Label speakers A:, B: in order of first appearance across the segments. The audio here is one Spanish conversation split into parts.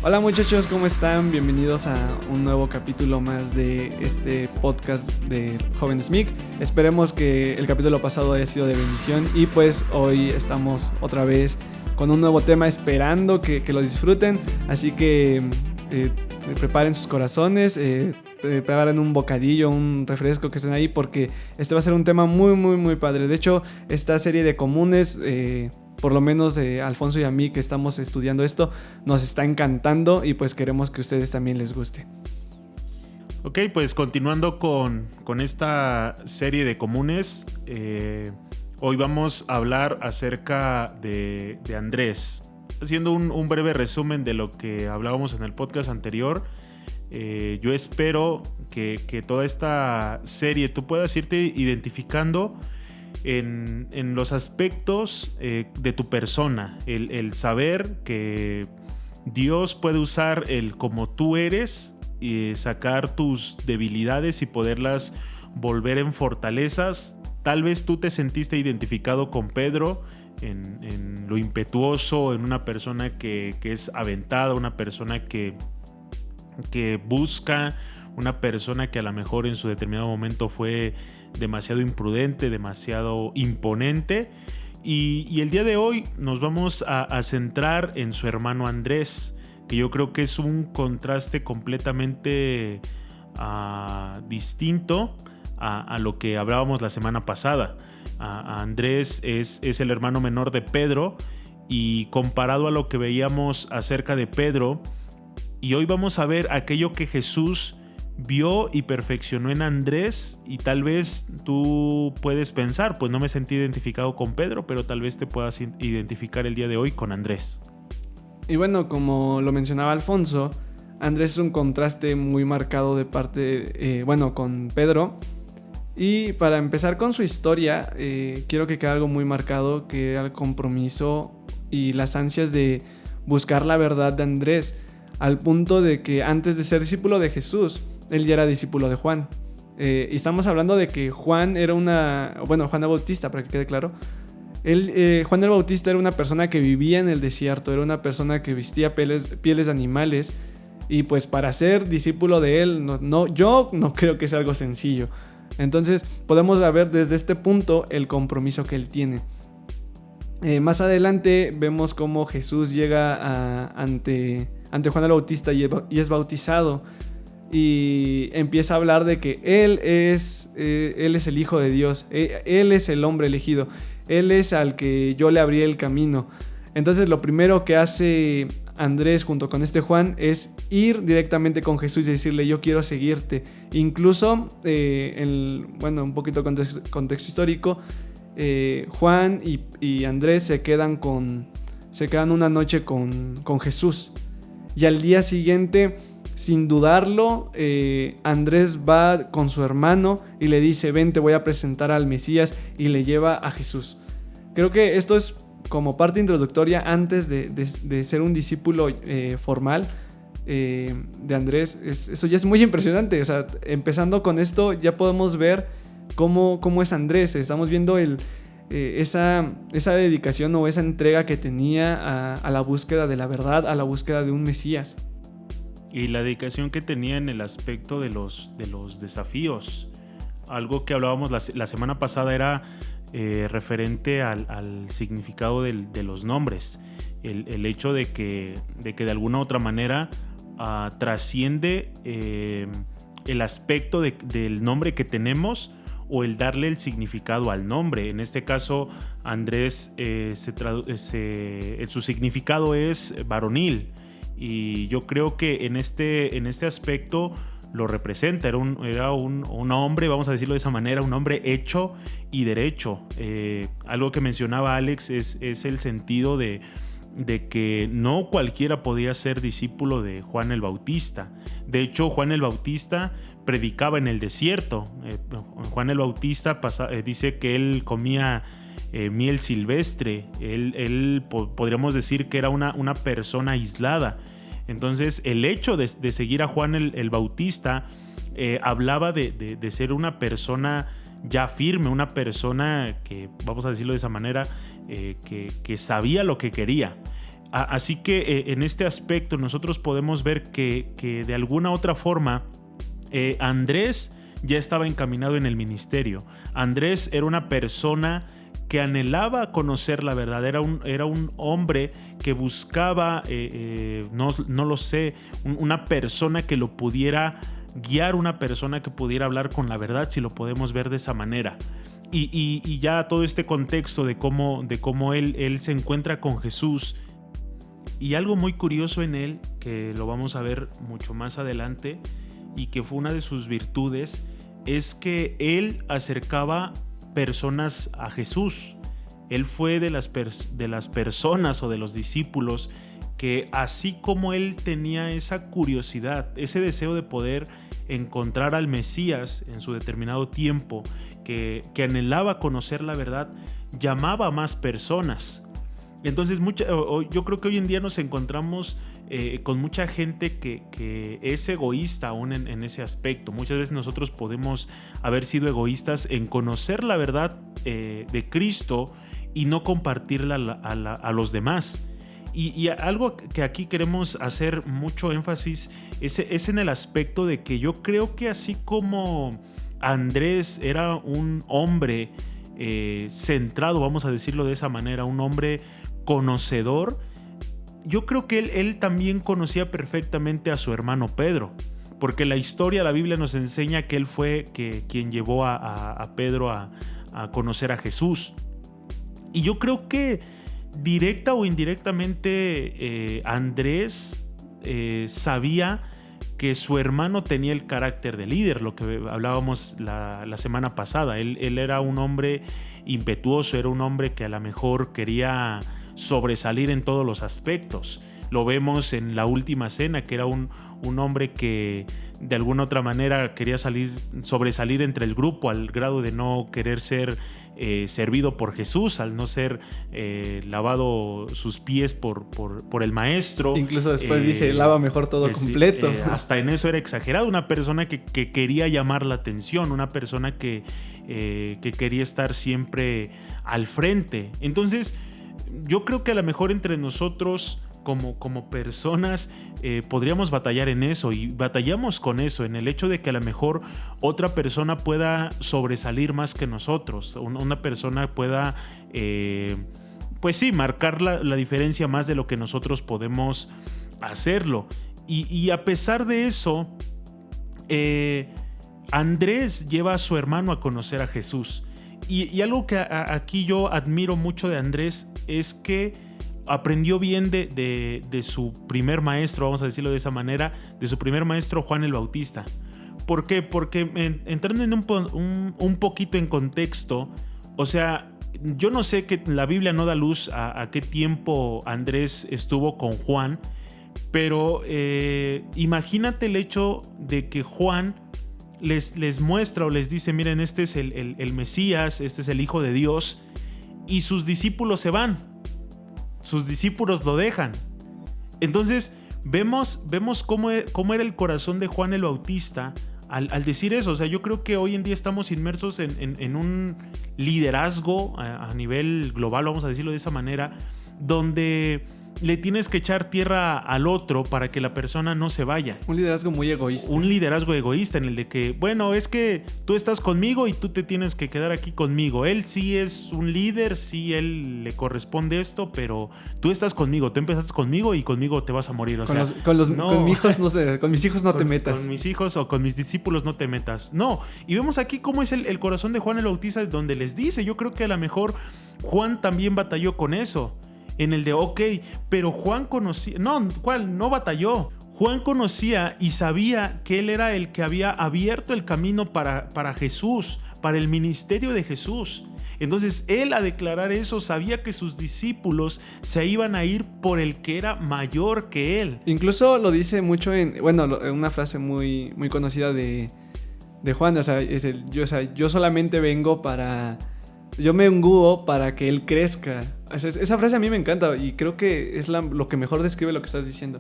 A: Hola muchachos, ¿cómo están? Bienvenidos a un nuevo capítulo más de este podcast de Jóvenes MIC. Esperemos que el capítulo pasado haya sido de bendición y pues hoy estamos otra vez con un nuevo tema, esperando que lo disfruten. Así que preparen sus corazones, preparen un bocadillo, un refresco que estén ahí, porque este va a ser un tema muy padre. De hecho, esta serie de comunes, por lo menos Alfonso y a mí que estamos estudiando esto, nos está encantando y pues queremos que a ustedes también les guste.
B: Ok, pues continuando con esta serie de comunes, hoy vamos a hablar acerca de Andrés. Haciendo un breve resumen de lo que hablábamos en el podcast anterior, yo espero que toda esta serie tú puedas irte identificando en los aspectos de tu persona, el saber que Dios puede usar el como tú eres y sacar tus debilidades y poderlas volver en fortalezas. Tal vez tú te sentiste identificado con Pedro en lo impetuoso, en una persona que es aventada, una persona que busca, una persona que a lo mejor en su determinado momento fue demasiado imprudente, demasiado imponente. Y el día de hoy nos vamos a centrar en su hermano Andrés, que yo creo que es un contraste completamente distinto a lo que hablábamos la semana pasada. Andrés es el hermano menor de Pedro, y comparado a lo que veíamos acerca de Pedro, y hoy vamos a ver aquello que Jesús vio y perfeccionó en Andrés. Y tal vez tú puedes pensar, pues no me sentí identificado con Pedro, pero tal vez te puedas identificar el día de hoy con Andrés.
A: Y bueno, como lo mencionaba Alfonso, Andrés es un contraste muy marcado de parte, con Pedro. Y para empezar con su historia, quiero que quede algo muy marcado, que era el compromiso y las ansias de buscar la verdad de Andrés, al punto de que antes de ser discípulo de Jesús, él ya era discípulo de Juan. Y estamos hablando de que Juan era Juan el Bautista, para que quede claro. Juan el Bautista era una persona que vivía en el desierto, era una persona que vestía pieles de animales, y pues para ser discípulo de él, yo no creo que sea algo sencillo. Entonces podemos ver desde este punto el compromiso que él tiene. Más adelante vemos cómo Jesús llega ante Juan el Bautista y es bautizado, y empieza a hablar de que él es el Hijo de Dios, él es el hombre elegido, él es al que yo le abrí el camino. Entonces lo primero que hace Andrés junto con este Juan es ir directamente con Jesús y decirle: yo quiero seguirte. Incluso, un poquito de contexto histórico, Juan y Andrés se quedan una noche con Jesús, y al día siguiente, sin dudarlo, Andrés va con su hermano y le dice: ven, te voy a presentar al Mesías, y le lleva a Jesús. Creo que esto es como parte introductoria antes de ser un discípulo formal de Andrés. Eso ya es muy impresionante. O sea, empezando con esto ya podemos ver cómo es Andrés. Estamos viendo esa dedicación o esa entrega que tenía a la búsqueda de la verdad, a la búsqueda de un Mesías.
B: Y la dedicación que tenía en el aspecto de los desafíos. Algo que hablábamos la semana pasada era referente al significado de los nombres. El hecho de que de alguna u otra manera trasciende el aspecto del nombre que tenemos, o el darle el significado al nombre. En este caso, Andrés, su significado es varonil, y yo creo que en este aspecto lo representa. Era un hombre, vamos a decirlo de esa manera, un hombre hecho y derecho. Algo que mencionaba Alex es el sentido de que no cualquiera podía ser discípulo de Juan el Bautista. De hecho, Juan el Bautista predicaba en el desierto. Juan el Bautista dice que él comía miel silvestre. Él podríamos decir que era una persona aislada. Entonces, el hecho de seguir a Juan el Bautista hablaba de ser una persona ya firme, una persona que, vamos a decirlo de esa manera, que sabía lo que quería. Así que en este aspecto nosotros podemos ver que de alguna otra forma Andrés ya estaba encaminado en el ministerio. Andrés era una persona que anhelaba conocer la verdad, era un hombre que buscaba, no lo sé, una persona que lo pudiera guiar, una persona que pudiera hablar con la verdad, si lo podemos ver de esa manera. Y ya todo este contexto de cómo él se encuentra con Jesús, y algo muy curioso en él, que lo vamos a ver mucho más adelante, y que fue una de sus virtudes, es que él acercaba personas a Jesús. Él fue de las personas o de los discípulos que, así como él tenía esa curiosidad, ese deseo de poder encontrar al Mesías en su determinado tiempo, que anhelaba conocer la verdad, llamaba a más personas. Entonces yo creo que hoy en día nos encontramos con mucha gente que es egoísta aún en ese aspecto. Muchas veces nosotros podemos haber sido egoístas en conocer la verdad de Cristo y no compartirla a los demás. Y algo que aquí queremos hacer mucho énfasis es en el aspecto de que yo creo que así como Andrés era un hombre centrado, vamos a decirlo de esa manera, un hombre conocedor, yo creo que él también conocía perfectamente a su hermano Pedro, porque la Biblia nos enseña que él fue quien llevó a Pedro a conocer a Jesús. Y yo creo que directa o indirectamente Andrés sabía que su hermano tenía el carácter de líder, lo que hablábamos la semana pasada. Él era un hombre impetuoso, era un hombre que a lo mejor quería sobresalir en todos los aspectos. Lo vemos en la última cena, que era un hombre que de alguna otra manera quería sobresalir entre el grupo, al grado de no querer ser servido por Jesús, al no ser lavado sus pies por el maestro.
A: Incluso después dice, lava mejor todo completo.
B: Hasta en eso era exagerado. Una persona que quería llamar la atención, una persona que quería estar siempre al frente. Entonces, yo creo que a lo mejor entre nosotros como personas podríamos batallar en eso, y batallamos con eso, en el hecho de que a lo mejor otra persona pueda sobresalir más que nosotros, una persona pueda pues sí, marcar la diferencia más de lo que nosotros podemos hacerlo. Y a pesar de eso, Andrés lleva a su hermano a conocer a Jesús. Y algo que aquí yo admiro mucho de Andrés es que aprendió bien de su primer maestro, vamos a decirlo de esa manera, de su primer maestro Juan el Bautista. ¿Por qué? Porque entrando en un poquito en contexto, o sea, yo no sé, que la Biblia no da luz a qué tiempo Andrés estuvo con Juan, pero imagínate el hecho de que Juan les muestra o les dice, miren, este es el Mesías, este es el Hijo de Dios, y sus discípulos se van, sus discípulos lo dejan. Entonces vemos cómo era el corazón de Juan el Bautista al decir eso. O sea, yo creo que hoy en día estamos inmersos en un liderazgo a nivel global, vamos a decirlo de esa manera, donde le tienes que echar tierra al otro para que la persona no se vaya.
A: Un liderazgo muy egoísta.
B: Un liderazgo egoísta en el de que, bueno, es que tú estás conmigo y tú te tienes que quedar aquí conmigo. Él sí es un líder, sí, él le corresponde esto, pero tú estás conmigo, tú empezaste conmigo y conmigo te vas a morir. O sea, con mis hijos no te metas. Con mis hijos o con mis discípulos no te metas. No. Y vemos aquí cómo es el corazón de Juan el Bautista, donde les dice, yo creo que a lo mejor Juan también batalló con eso. En el de, ok, pero Juan conocía... No, ¿cuál? No batalló. Juan conocía y sabía que él era el que había abierto el camino para Jesús, para el ministerio de Jesús. Entonces él, a declarar eso, sabía que sus discípulos se iban a ir por el que era mayor que él.
A: Incluso lo dice mucho en una frase muy, muy conocida de Juan. O sea, yo solamente vengo para... Yo me ungúo para que él crezca. Esa frase a mí me encanta y creo que es lo que mejor describe lo que estás diciendo.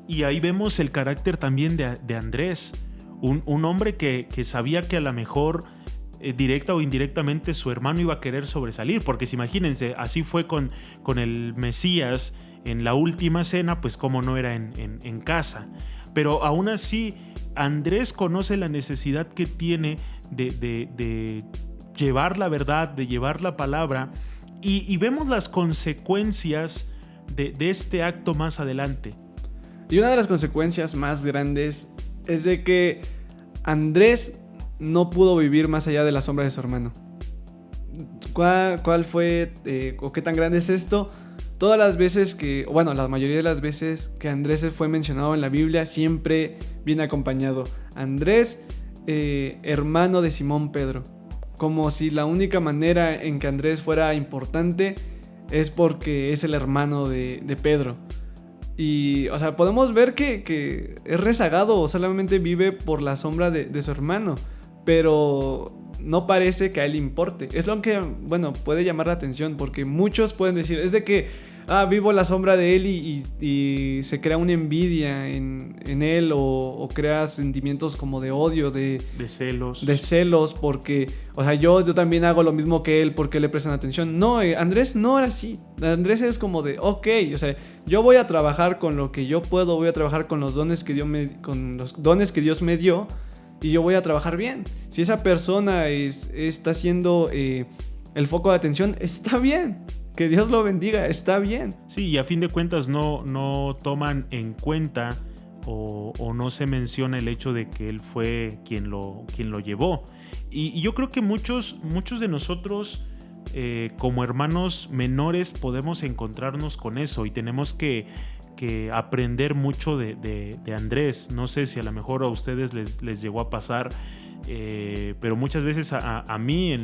B: Y ahí vemos el carácter también de Andrés. Un hombre que sabía que a lo mejor directa o indirectamente su hermano iba a querer sobresalir, porque si imagínense, así fue con el Mesías en la última cena, pues como no era en casa. Pero aún así, Andrés conoce la necesidad que tiene de llevar la verdad, de llevar la palabra, y vemos las consecuencias de este acto más adelante.
A: Y una de las consecuencias más grandes es de que Andrés no pudo vivir más allá de la sombra de su hermano. ¿Cuál fue o qué tan grande es esto? Todas las veces la mayoría de las veces que Andrés fue mencionado en la Biblia, siempre viene acompañado. Andrés, hermano de Simón Pedro. Como si la única manera en que Andrés fuera importante es porque es el hermano de Pedro. Y, o sea, podemos ver que es rezagado o solamente vive por la sombra de su hermano. Pero no parece que a él importe. Es lo que, puede llamar la atención, porque muchos pueden decir, es de que vivo la sombra de él y se crea una envidia en él o crea sentimientos como de odio, de
B: celos.
A: De celos, porque, o sea, yo también hago lo mismo que él, porque le prestan atención. No, Andrés no era así. Andrés es como de, ok, o sea, yo voy a trabajar con lo que yo puedo, voy a trabajar con los dones que Dios me dio. Y yo voy a trabajar bien. Si esa persona está siendo el foco de atención, está bien. Que Dios lo bendiga, está bien.
B: Sí, y a fin de cuentas no toman en cuenta o no se menciona el hecho de que él fue quien lo llevó. Y yo creo que muchos de nosotros, como hermanos menores, podemos encontrarnos con eso y tenemos que aprender mucho de Andrés. No sé si a lo mejor a ustedes les llegó a pasar, pero muchas veces a mí,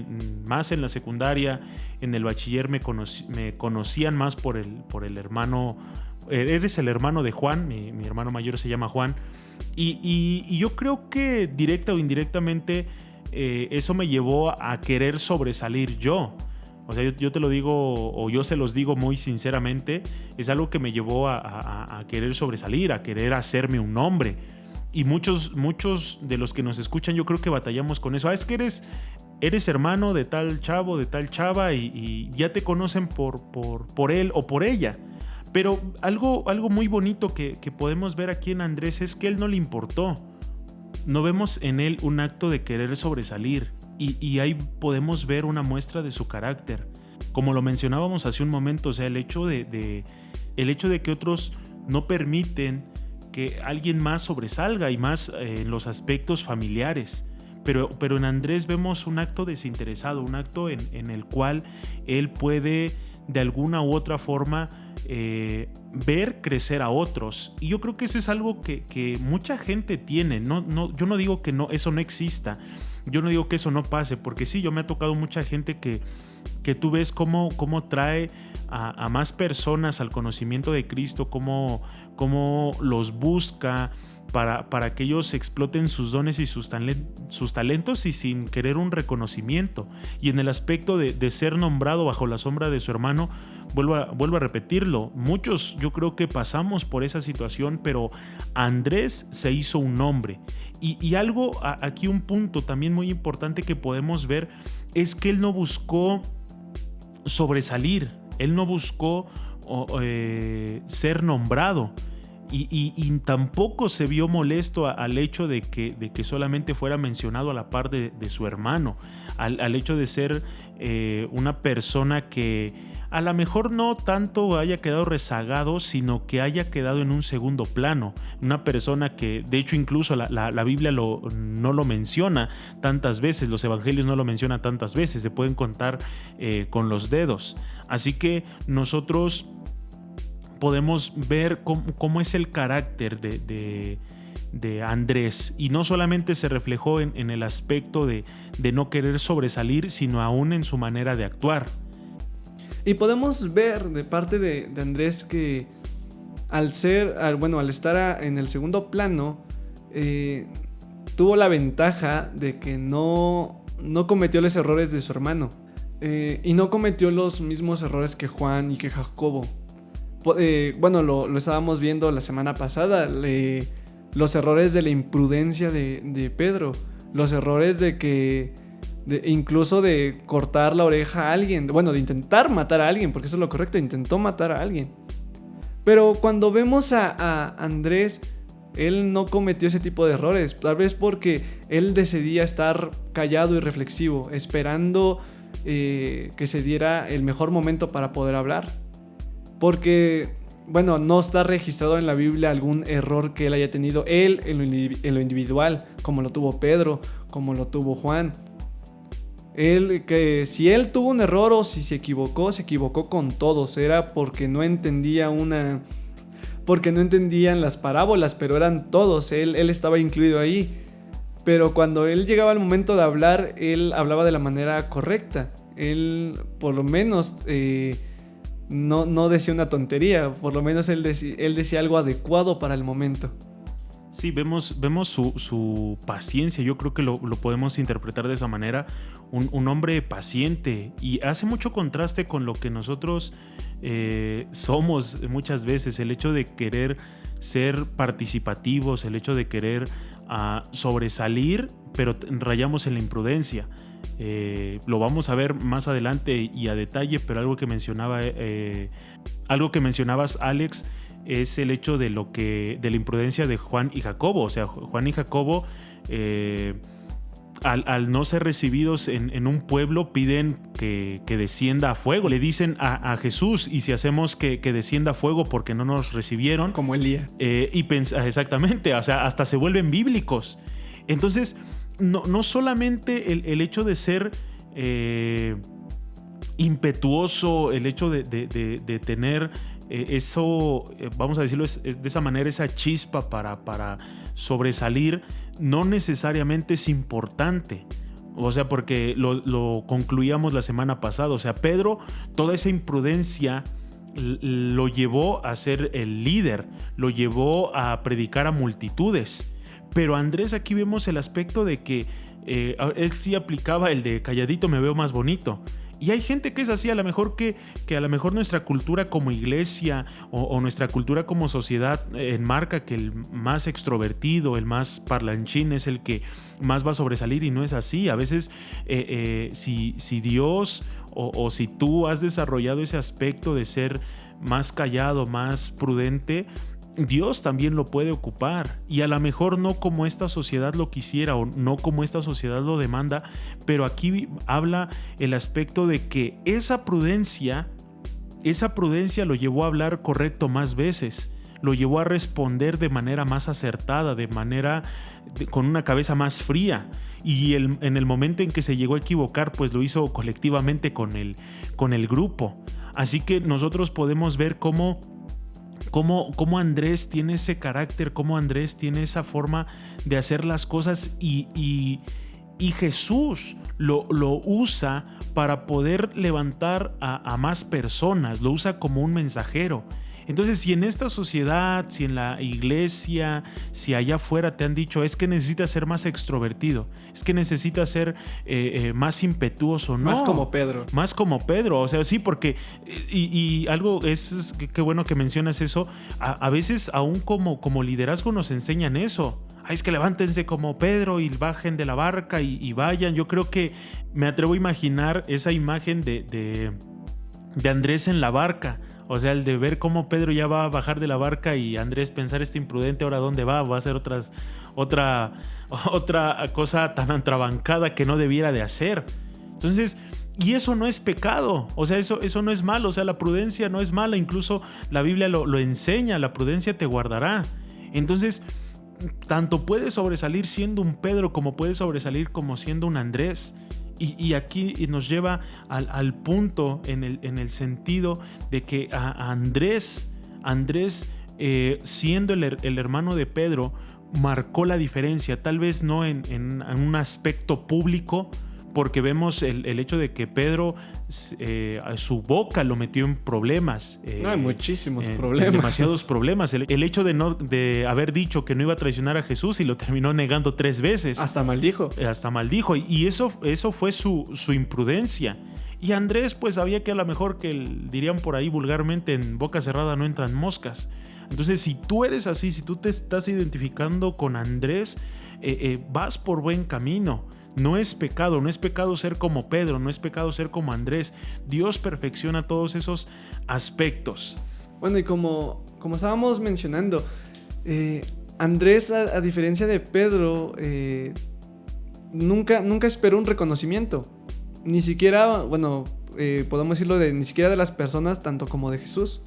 B: más en la secundaria, en el bachiller, me conocían más por el hermano. Eres el hermano de Juan, mi hermano mayor se llama Juan, y yo creo que directa o indirectamente eso me llevó a querer sobresalir yo. O sea, yo te lo digo, o yo se los digo muy sinceramente, es algo que me llevó a querer sobresalir, a querer hacerme un nombre. Y muchos de los que nos escuchan, yo creo que batallamos con eso. Es que eres hermano de tal chavo, de tal chava, y ya te conocen por él o por ella. Pero algo muy bonito que podemos ver aquí en Andrés es que él no le importó. No vemos en él un acto de querer sobresalir. Y ahí podemos ver una muestra de su carácter. Como lo mencionábamos hace un momento, o sea, el hecho de que otros no permiten que alguien más sobresalga, y más en los aspectos familiares. Pero en Andrés vemos un acto desinteresado, un acto en el cual él puede de alguna u otra forma ver crecer a otros. Y yo creo que eso es algo que mucha gente tiene. Yo no digo que eso no exista. Yo no digo que eso no pase, porque sí, yo me ha tocado mucha gente que tú ves cómo trae a más personas al conocimiento de Cristo, cómo los busca para que ellos exploten sus dones y sus talentos y sin querer un reconocimiento. Y en el aspecto de ser nombrado bajo la sombra de su hermano, vuelvo a repetirlo, muchos yo creo que pasamos por esa situación, pero Andrés se hizo un nombre. Y algo, aquí un punto también muy importante que podemos ver, es que él no buscó sobresalir, él no buscó ser nombrado. Y tampoco se vio molesto al hecho de que solamente fuera mencionado a la par de su hermano, al hecho de ser una persona que a lo mejor no tanto haya quedado rezagado, sino que haya quedado en un segundo plano. Una persona que, de hecho, incluso la Biblia no lo menciona tantas veces, los evangelios no lo mencionan tantas veces, se pueden contar con los dedos. Así que nosotros podemos ver cómo es el carácter de Andrés, y no solamente se reflejó en el aspecto de no querer sobresalir, sino aún en su manera de actuar.
A: Y podemos ver de parte de Andrés que al estar en el segundo plano, tuvo la ventaja de que no cometió los errores de su hermano, y no cometió los mismos errores que Juan y que Jacobo. Lo estábamos viendo la semana pasada, los errores de la imprudencia de Pedro, los errores de que incluso de cortar la oreja a alguien, bueno, de intentar matar a alguien, porque eso es lo correcto, intentó matar a alguien. Pero cuando vemos a Andrés, él no cometió ese tipo de errores, tal vez porque él decidía estar callado y reflexivo, esperando que se diera el mejor momento para poder hablar. Porque, bueno, no está registrado en la Biblia algún error que él haya tenido él en lo individual, como lo tuvo Pedro, como lo tuvo Juan. Que si él tuvo un error o si se equivocó con todos. Era porque no entendían las parábolas, pero eran todos. Él estaba incluido ahí. Pero cuando él llegaba al momento de hablar, él hablaba de la manera correcta. Él, por lo menos, no decía una tontería. Por lo menos él decía algo adecuado para el momento.
B: Sí, vemos su paciencia. Yo creo que lo podemos interpretar de esa manera. Un hombre paciente, y hace mucho contraste con lo que nosotros somos muchas veces. El hecho de querer ser participativos, el hecho de querer sobresalir, pero rayamos en la imprudencia. Lo vamos a ver más adelante y a detalle, pero algo que mencionabas, Alex, es el hecho de la imprudencia de Juan y Jacobo. O sea, Juan y Jacobo, al no ser recibidos en un pueblo, piden que descienda a fuego. Le dicen a Jesús: y si hacemos que descienda a fuego porque no nos recibieron.
A: Como Elías.
B: Exactamente, o sea, hasta se vuelven bíblicos. Entonces, no solamente el hecho de ser impetuoso, el hecho de tener eso, vamos a decirlo es de esa manera, esa chispa para sobresalir, no necesariamente es importante. O sea, porque lo concluíamos la semana pasada. O sea, Pedro, toda esa imprudencia lo llevó a ser el líder, lo llevó a predicar a multitudes. Pero Andrés, aquí vemos el aspecto de que él sí aplicaba el de calladito me veo más bonito. Y hay gente que es así, a lo mejor que a lo mejor nuestra cultura como iglesia o nuestra cultura como sociedad enmarca que el más extrovertido, el más parlanchín es el que más va a sobresalir, y no es así. A veces si Dios o si tú has desarrollado ese aspecto de ser más callado, más prudente, Dios también lo puede ocupar, y a lo mejor no como esta sociedad lo quisiera o no como esta sociedad lo demanda, pero aquí habla el aspecto de que esa prudencia lo llevó a hablar correcto más veces, lo llevó a responder de manera más acertada, con una cabeza más fría, y en el momento en que se llegó a equivocar, pues lo hizo colectivamente con el grupo. Así que nosotros podemos ver cómo Andrés tiene ese carácter, cómo Andrés tiene esa forma de hacer las cosas, y Jesús lo usa para poder levantar a más personas, lo usa como un mensajero. Entonces, si en esta sociedad, si en la iglesia, si allá afuera te han dicho es que necesitas ser más extrovertido, es que necesitas ser más impetuoso, no.
A: Más como Pedro.
B: Más como Pedro, o sea, sí, porque, y algo es qué bueno que mencionas eso, a veces aún como liderazgo nos enseñan eso. Es que levántense como Pedro y bajen de la barca y vayan. Yo creo que me atrevo a imaginar esa imagen de Andrés en la barca. O sea, el de ver cómo Pedro ya va a bajar de la barca y Andrés pensar este imprudente, ¿ahora dónde va? Va a hacer otra cosa tan atrabancada que no debiera de hacer. Entonces, y eso no es pecado, o sea, eso no es malo, o sea, la prudencia no es mala, incluso la Biblia lo enseña, la prudencia te guardará. Entonces, tanto puedes sobresalir siendo un Pedro como puedes sobresalir como siendo un Andrés. Y aquí nos lleva al punto en el sentido de que a Andrés siendo el hermano de Pedro, marcó la diferencia, tal vez no en un aspecto público, porque vemos el hecho de que Pedro su boca lo metió en problemas.
A: Hay muchísimos problemas.
B: Demasiados problemas. El hecho de haber dicho que no iba a traicionar a Jesús y lo terminó negando 3 veces.
A: Hasta maldijo.
B: Y eso fue su imprudencia. Y Andrés pues sabía que a lo mejor, dirían por ahí vulgarmente, en boca cerrada no entran moscas. Entonces, si tú eres así, si tú te estás identificando con Andrés, vas por buen camino. No es pecado ser como Pedro, no es pecado ser como Andrés. Dios perfecciona todos esos aspectos.
A: Bueno, y como estábamos mencionando, Andrés, a diferencia de Pedro, nunca esperó un reconocimiento. Ni siquiera, podemos decirlo ni siquiera de las personas, tanto como de Jesús.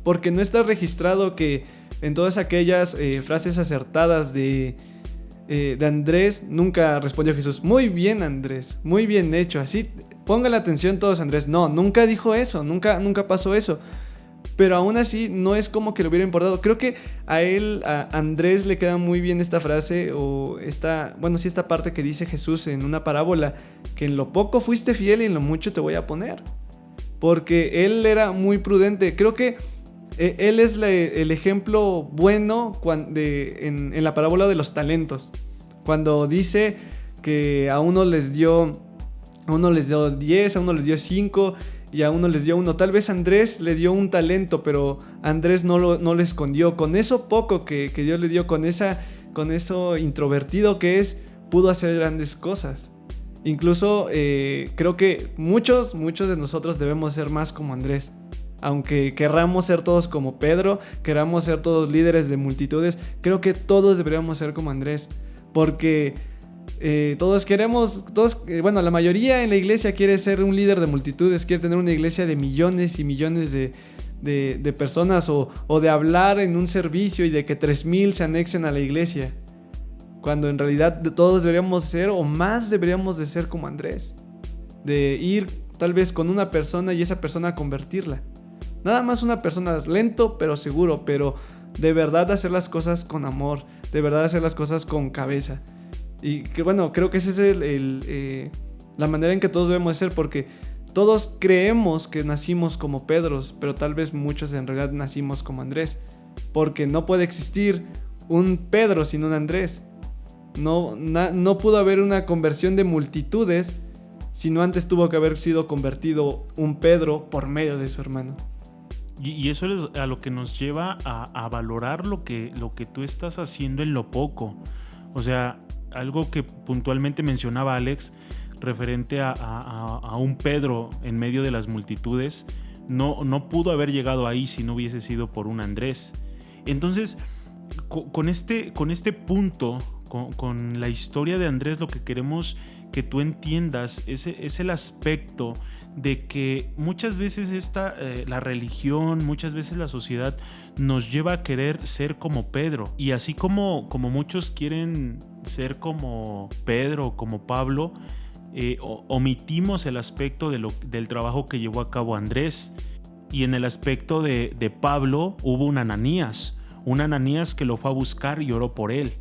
A: Porque no está registrado que en todas aquellas frases acertadas de Andrés, nunca respondió Jesús: muy bien, Andrés, muy bien hecho, así, pongan la atención todos, Andrés. No, nunca dijo eso, nunca pasó eso. Pero aún así no es como que le hubiera importado. Creo que a Andrés le queda muy bien esta frase, o esta parte que dice Jesús en una parábola, que en lo poco fuiste fiel y en lo mucho te voy a poner. Porque él era muy prudente. Creo que él es el ejemplo bueno en la parábola de los talentos. Cuando dice que a uno les dio 10, a uno les dio 5 y a uno les dio 1. Tal vez Andrés le dio un talento, pero Andrés no lo escondió. Con eso poco que Dios le dio, con eso introvertido que es, pudo hacer grandes cosas. Incluso creo que muchos de nosotros debemos ser más como Andrés. Aunque querramos ser todos como Pedro, queramos ser todos líderes de multitudes, creo que todos deberíamos ser como Andrés. Porque la mayoría en la iglesia quiere ser un líder de multitudes, quiere tener una iglesia de millones y millones de personas, o de hablar en un servicio y de que 3,000 se anexen a la iglesia. Cuando en realidad todos deberíamos ser, o más deberíamos de ser como Andrés. De ir tal vez con una persona y esa persona convertirla. Nada más una persona, lento pero seguro, pero de verdad hacer las cosas con amor, de verdad hacer las cosas con cabeza. Y que creo que esa es la manera en que todos debemos ser, porque todos creemos que nacimos como Pedros, pero tal vez muchos en realidad nacimos como Andrés, porque no puede existir un Pedro sin un Andrés. No pudo haber una conversión de multitudes, sino antes tuvo que haber sido convertido un Pedro por medio de su hermano.
B: Y eso es a lo que nos lleva a valorar lo que tú estás haciendo en lo poco. O sea, algo que puntualmente mencionaba Alex referente a un Pedro en medio de las multitudes, no pudo haber llegado ahí si no hubiese sido por un Andrés. Entonces, con este punto, con la historia de Andrés, lo que queremos que tú entiendas es el aspecto de que muchas veces la religión, muchas veces la sociedad nos lleva a querer ser como Pedro. Y así como muchos quieren ser como Pedro, como Pablo, omitimos el aspecto del trabajo que llevó a cabo Andrés. Y en el aspecto de Pablo hubo un Ananías que lo fue a buscar y oró por él.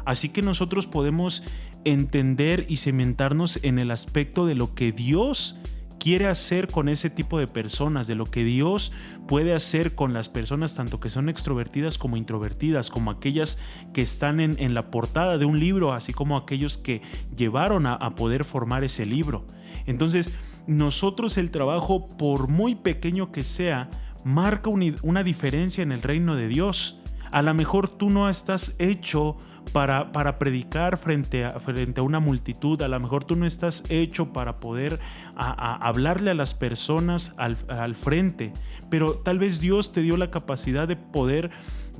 B: Así que nosotros podemos entender y cimentarnos en el aspecto de lo que Dios quiere hacer con ese tipo de personas, de lo que Dios puede hacer con las personas tanto que son extrovertidas como introvertidas, como aquellas que están en la portada de un libro, así como aquellos que llevaron a poder formar ese libro. Entonces, nosotros, el trabajo, por muy pequeño que sea, marca una diferencia en el reino de Dios. A lo mejor tú no estás hecho para predicar frente a una multitud, a lo mejor tú no estás hecho para poder hablarle a las personas al frente, pero tal vez Dios te dio la capacidad de poder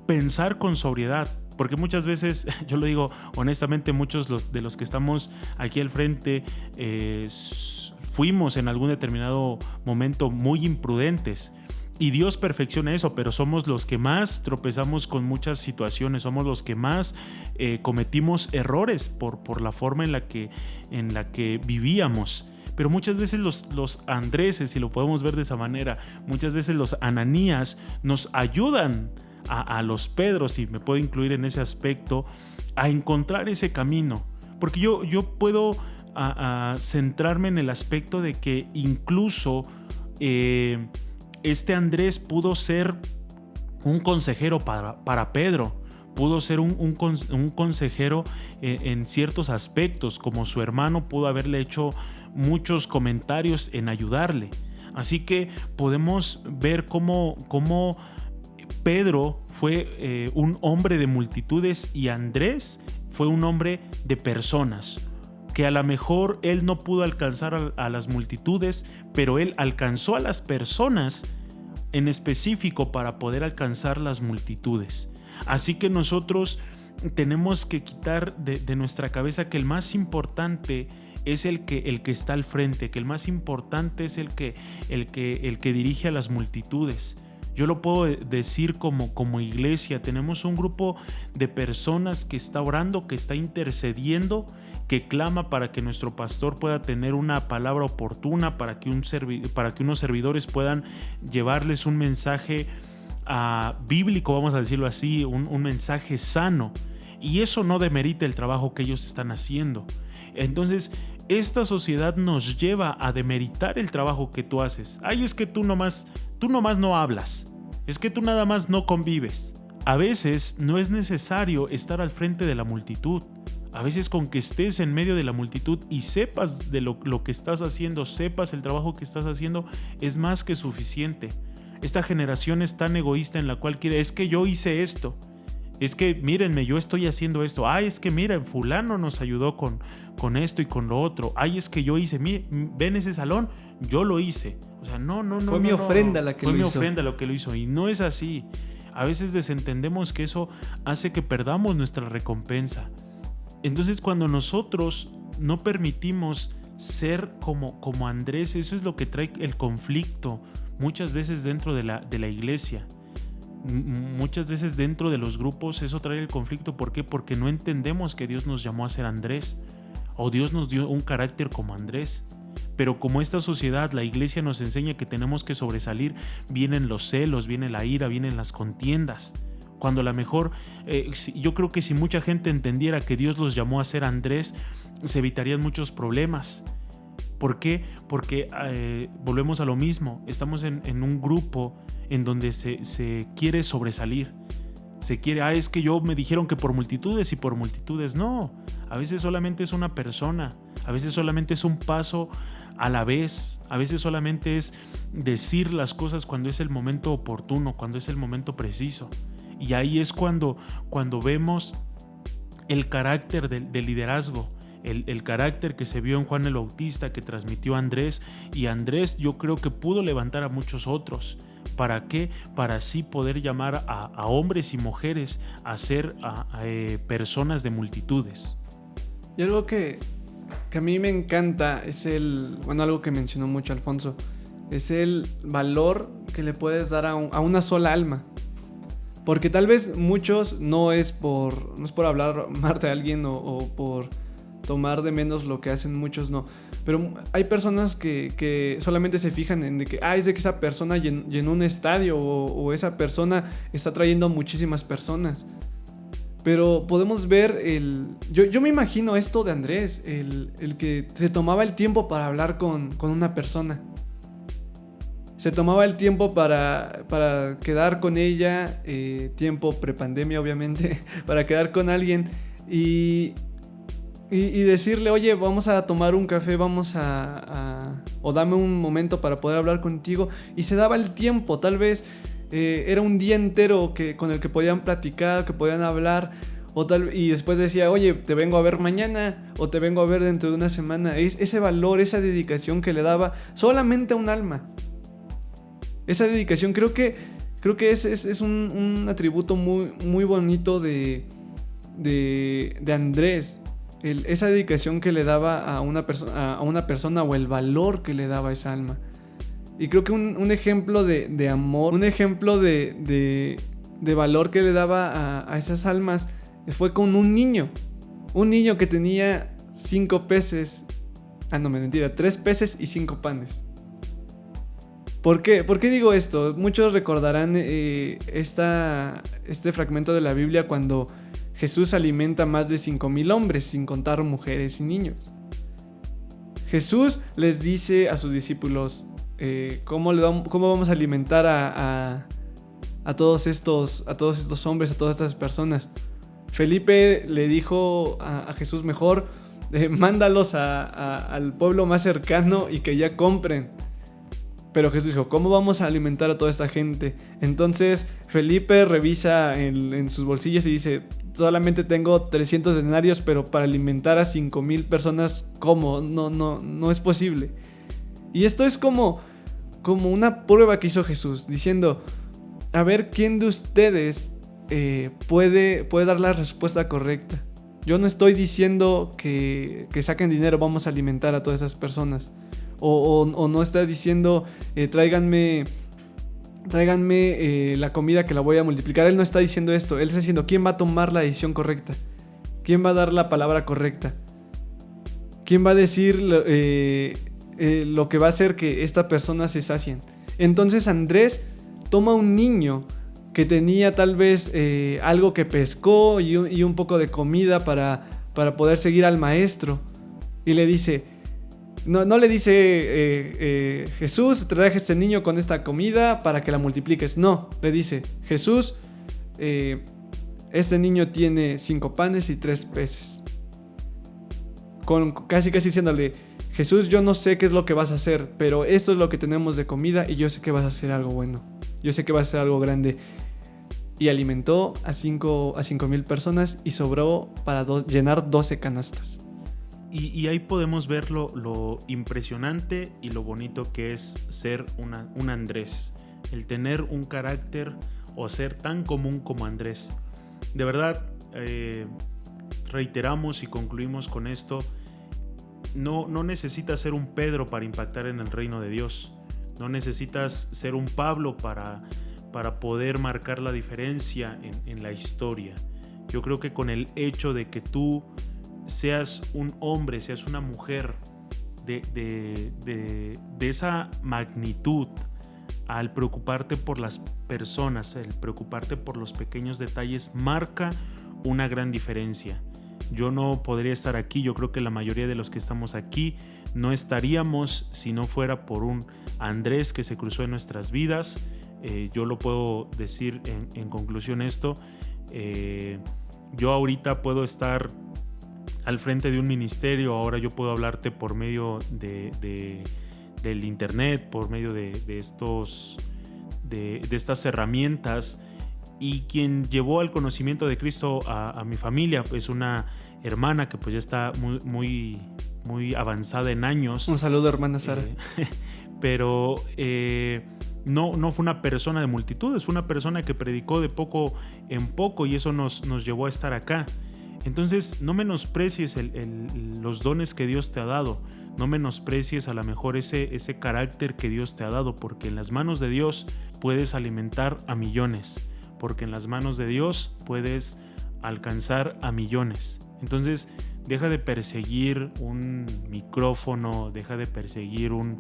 B: pensar con sobriedad, porque muchas veces, yo lo digo honestamente, muchos de los que estamos aquí al frente fuimos en algún determinado momento muy imprudentes. Y Dios perfecciona eso, pero somos los que más tropezamos con muchas situaciones, somos los que más cometimos errores por la forma en la que vivíamos. Pero muchas veces los Andréses, si lo podemos ver de esa manera, muchas veces los Ananías nos ayudan a los Pedros, si me puedo incluir en ese aspecto, a encontrar ese camino. Porque yo puedo centrarme en el aspecto de que incluso este Andrés pudo ser un consejero para Pedro, pudo ser un consejero en ciertos aspectos, como su hermano pudo haberle hecho muchos comentarios en ayudarle. Así que podemos ver cómo Pedro fue un hombre de multitudes y Andrés fue un hombre de personas que a lo mejor él no pudo alcanzar a las multitudes, pero él alcanzó a las personas en específico para poder alcanzar las multitudes. Así que nosotros tenemos que quitar de nuestra cabeza que el más importante es el que está al frente, que el más importante es el que dirige a las multitudes. Yo lo puedo decir como iglesia, tenemos un grupo de personas que está orando, que está intercediendo, que clama para que nuestro pastor pueda tener una palabra oportuna, para que unos servidores puedan llevarles un mensaje bíblico, vamos a decirlo así, un mensaje sano. Y eso no demerita el trabajo que ellos están haciendo. Entonces, esta sociedad nos lleva a demeritar el trabajo que tú haces. Ay, es que tú nomás no hablas. Es que tú nada más no convives. A veces no es necesario estar al frente de la multitud. A veces con que estés en medio de la multitud y sepas de lo que estás haciendo, sepas el trabajo que estás haciendo, es más que suficiente. Esta generación es tan egoísta en la cual quiere, es que yo hice esto. Es que mírenme, yo estoy haciendo esto. Ay, es que miren, fulano nos ayudó con esto y con lo otro. Ay, es que yo hice, ven ese salón, yo lo hice. O sea, no.
A: Fue mi ofrenda la que lo hizo.
B: Fue mi ofrenda lo que lo hizo y no es así. A veces desentendemos que eso hace que perdamos nuestra recompensa. Entonces, cuando nosotros no permitimos ser como Andrés, eso es lo que trae el conflicto muchas veces dentro de la iglesia. Muchas veces dentro de los grupos eso trae el conflicto. ¿Por qué? Porque no entendemos que Dios nos llamó a ser Andrés, o Dios nos dio un carácter como Andrés. Pero como esta sociedad, la iglesia nos enseña que tenemos que sobresalir, vienen los celos, viene la ira, vienen las contiendas. Cuando a lo mejor, yo creo que si mucha gente entendiera que Dios los llamó a ser Andrés, se evitarían muchos problemas. ¿Por qué? Porque volvemos a lo mismo, estamos en un grupo en donde se quiere sobresalir. Se quiere, es que me dijeron que por multitudes y por multitudes. No, a veces solamente es una persona, a veces solamente es un paso a la vez, a veces solamente es decir las cosas cuando es el momento oportuno, cuando es el momento preciso. Y ahí es cuando vemos el carácter del liderazgo, el carácter que se vio en Juan el Bautista, que transmitió a Andrés. Y Andrés yo creo que pudo levantar a muchos otros. ¿Para qué? Para así poder llamar a hombres y mujeres a ser personas de multitudes.
A: Y algo que a mí me encanta es algo que mencionó mucho Alfonso, es el valor que le puedes dar a una sola alma. Porque tal vez muchos no es por hablar mal de alguien o por tomar de menos lo que hacen, muchos no. Pero hay personas que solamente se fijan en es de que esa persona llenó un estadio o esa persona está trayendo a muchísimas personas. Pero podemos ver yo me imagino esto de Andrés, el que se tomaba el tiempo para hablar con una persona. Se tomaba el tiempo para quedar con ella, tiempo prepandemia obviamente, para quedar con alguien y decirle, oye, vamos a tomar un café, o dame un momento para poder hablar contigo. Y se daba el tiempo, tal vez era un día entero con el que podían platicar, que podían hablar. Y después decía, oye, te vengo a ver mañana o te vengo a ver dentro de una semana. Ese valor, esa dedicación que le daba solamente a un alma. Esa dedicación creo que es un atributo muy, muy bonito de Andrés. Esa dedicación que le daba a una persona o el valor que le daba a esa alma. Y creo que un ejemplo de amor, un ejemplo de valor que le daba a esas almas fue con un niño que tenía 5 peces. No, mentira, 3 peces y 5 panes. ¿Por qué? ¿Por qué digo esto? Muchos recordarán este fragmento de la Biblia cuando Jesús alimenta a más de 5,000 hombres, sin contar mujeres y niños. Jesús les dice a sus discípulos, ¿cómo vamos a alimentar a todos estos hombres, a todas estas personas? Felipe le dijo a Jesús, mejor mándalos al pueblo más cercano y que ya compren. Pero Jesús dijo, ¿cómo vamos a alimentar a toda esta gente? Entonces Felipe revisa en sus bolsillos y dice, solamente tengo 300 denarios, pero para alimentar a 5,000 personas, ¿cómo? No es posible. Y esto es como una prueba que hizo Jesús, diciendo, a ver quién de ustedes puede dar la respuesta correcta. Yo no estoy diciendo que saquen dinero, vamos a alimentar a todas esas personas. O no está diciendo, tráiganme la comida que la voy a multiplicar. Él no está diciendo esto. Él está diciendo, ¿quién va a tomar la decisión correcta? ¿Quién va a dar la palabra correcta? ¿Quién va a decir lo que va a hacer que esta persona se sacien? Entonces Andrés toma un niño que tenía tal vez algo que pescó y un poco de comida para poder seguir al maestro, y le dice, no le dice, Jesús, traje este niño con esta comida para que la multipliques. No, le dice, Jesús, este niño tiene 5 panes y 3 peces. Casi diciéndole, Jesús, yo no sé qué es lo que vas a hacer, pero esto es lo que tenemos de comida y yo sé que vas a hacer algo bueno. Yo sé que vas a hacer algo grande. Y alimentó a 5,000 personas y sobró para llenar 12 canastas.
B: Y ahí podemos ver lo impresionante y lo bonito que es ser un Andrés. El tener un carácter o ser tan común como Andrés. De verdad, reiteramos y concluimos con esto. No necesitas ser un Pedro para impactar en el reino de Dios. No necesitas ser un Pablo para poder marcar la diferencia en la historia. Yo creo que con el hecho de que tú seas un hombre, seas una mujer de esa magnitud, al preocuparte por las personas, el preocuparte por los pequeños detalles, marca una gran diferencia. Yo no podría estar aquí, yo creo que la mayoría de los que estamos aquí no estaríamos si no fuera por un Andrés que se cruzó en nuestras vidas. Yo lo puedo decir en conclusión esto. Yo ahorita puedo estar al frente de un ministerio, ahora yo puedo hablarte por medio del internet, por medio de estas herramientas, y quien llevó al conocimiento de Cristo a mi familia es una hermana que pues ya está muy, muy avanzada en años.
A: Un saludo, hermana Sara.
B: Pero no fue una persona de multitudes, fue una persona que predicó de poco en poco, y eso nos llevó a estar acá. Entonces no menosprecies los dones que Dios te ha dado, no menosprecies a lo mejor ese carácter que Dios te ha dado, porque en las manos de Dios puedes alimentar a millones, porque en las manos de Dios puedes alcanzar a millones. Entonces deja de perseguir un micrófono, deja de perseguir un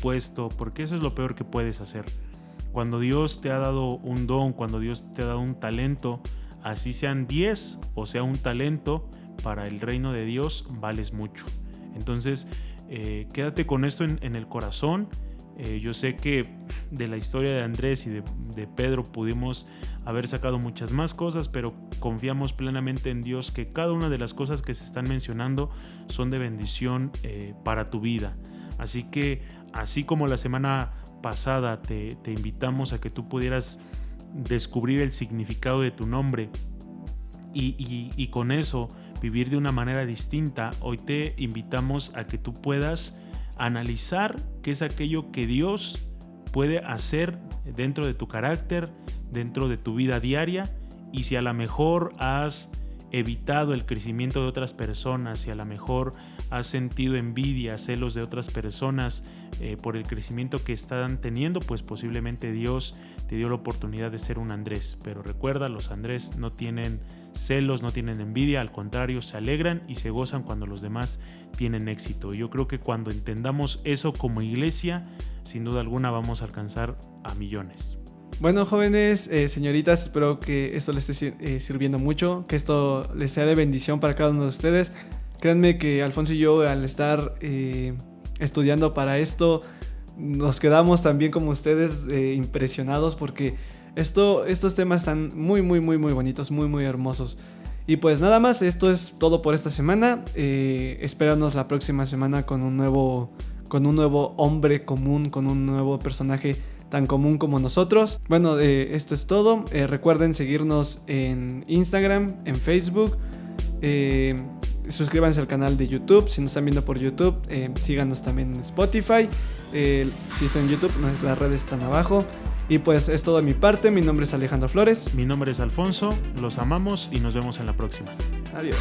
B: puesto, porque eso es lo peor que puedes hacer. Cuando Dios te ha dado un don, cuando Dios te ha dado un talento, así sean 10 o sea un talento, para el reino de Dios vales mucho. Entonces quédate con esto en el corazón. Yo sé que de la historia de Andrés y de Pedro pudimos haber sacado muchas más cosas, pero confiamos plenamente en Dios que cada una de las cosas que se están mencionando son de bendición para tu vida. Así que, así como la semana pasada te invitamos a que tú pudieras descubrir el significado de tu nombre y con eso vivir de una manera distinta, hoy te invitamos a que tú puedas analizar qué es aquello que Dios puede hacer dentro de tu carácter, dentro de tu vida diaria, y si a lo mejor has evitado el crecimiento de otras personas, si a lo mejor has sentido envidia, celos de otras personas por el crecimiento que están teniendo, pues posiblemente Dios te dio la oportunidad de ser un Andrés. Pero recuerda, los Andrés no tienen celos, no tienen envidia, al contrario, se alegran y se gozan cuando los demás tienen éxito. Y yo creo que cuando entendamos eso como iglesia, sin duda alguna vamos a alcanzar a millones.
A: Bueno, jóvenes, señoritas, espero que esto les esté sirviendo mucho, que esto les sea de bendición para cada uno de ustedes. Créanme que Alfonso y yo, al estar estudiando para esto, nos quedamos también como ustedes impresionados, porque estos temas están muy, muy, muy, muy bonitos, muy, muy hermosos. Y pues nada más, esto es todo por esta semana. Espéranos la próxima semana con un nuevo con un nuevo hombre común, con un nuevo personaje tan común como nosotros. Bueno, esto es todo. Recuerden seguirnos en Instagram, en Facebook. Suscríbanse al canal de YouTube. Si nos están viendo por YouTube, síganos también en Spotify. Si están en YouTube, nuestras redes están abajo. Y pues es todo de mi parte. Mi nombre es Alejandro Flores.
B: Mi nombre es Alfonso. Los amamos y nos vemos en la próxima.
A: Adiós.